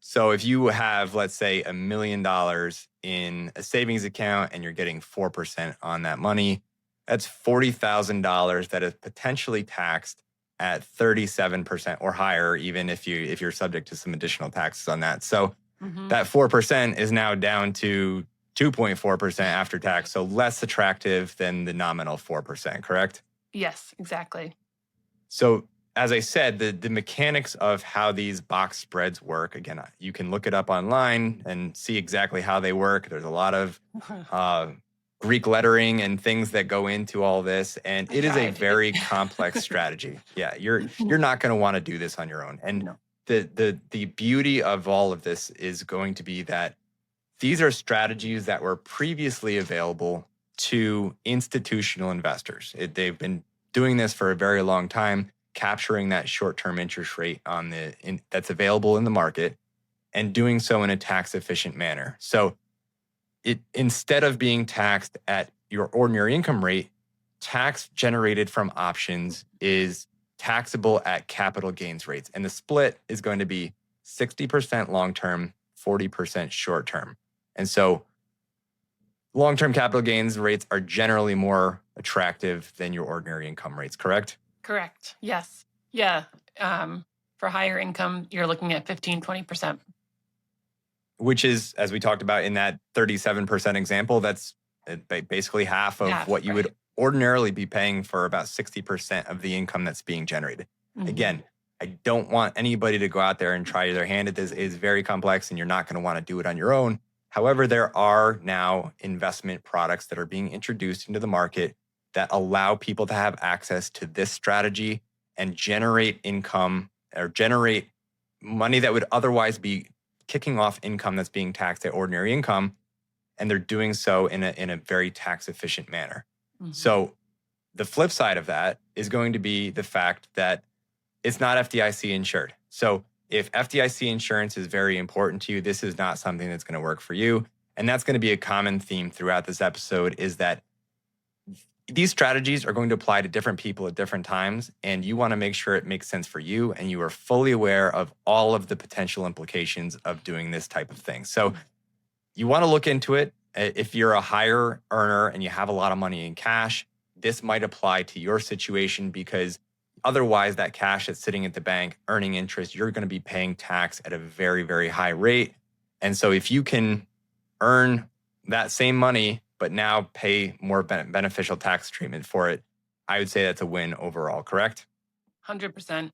So if you have, let's say, $1 million in a savings account and you're getting 4% on that money, that's $40,000 that is potentially taxed at 37% or higher, even if you're subject to some additional taxes on that. So Hmm. that 4% is now down to 2.4% after tax, Right. so less attractive than the nominal 4%, correct? Yes, exactly. So, as I said, the mechanics of how these box spreads work, again, you can look it up online and see exactly how they work. There's a lot of uh, Greek lettering and things that go into all this, and I it is a tried. very complex strategy. Yeah, you're not going to want to do this on your own. And No. the beauty of all of this is going to be that these are strategies that were previously available to institutional investors. They've been doing this for a very long time, capturing that short-term interest rate that's available in the market and doing so in a tax efficient manner. So it instead of being taxed at your ordinary income rate, tax generated from options is taxable at capital gains rates. And the split is going to be 60% long term, 40% short term. And so long term capital gains rates are generally more attractive than your ordinary income rates, correct? Correct. Yes. Yeah. Um, for higher income, you're looking at 15, 20%. Which is, as we talked about in that 37% example, that's basically half of Half, what you right. would ordinarily be paying for about 60% of the income that's being generated. Hmm. Again, I don't want anybody to go out there and try their hand at this. It is very complex and you're not going to want to do it on your own. However, there are now investment products that are being introduced into the market that allow people to have access to this strategy and generate income or generate money that would otherwise be kicking off income that's being taxed at ordinary income, and they're doing so in a very tax efficient manner. Hmm. So the flip side of that is going to be the fact that it's not FDIC insured. So if FDIC insurance is very important to you, this is not something that's going to work for you. And that's going to be a common theme throughout this episode is that these strategies are going to apply to different people at different times, and you want to make sure it makes sense for you and you are fully aware of all of the potential implications of doing this type of thing. So you want to look into it. If you're a higher earner and you have a lot of money in cash, this might apply to your situation because otherwise, that cash that's sitting at the bank earning interest, you're going to be paying tax at a very, very high rate. And so if you can earn that same money, but now pay more beneficial tax treatment for it, I would say that's a win overall, correct? 100%.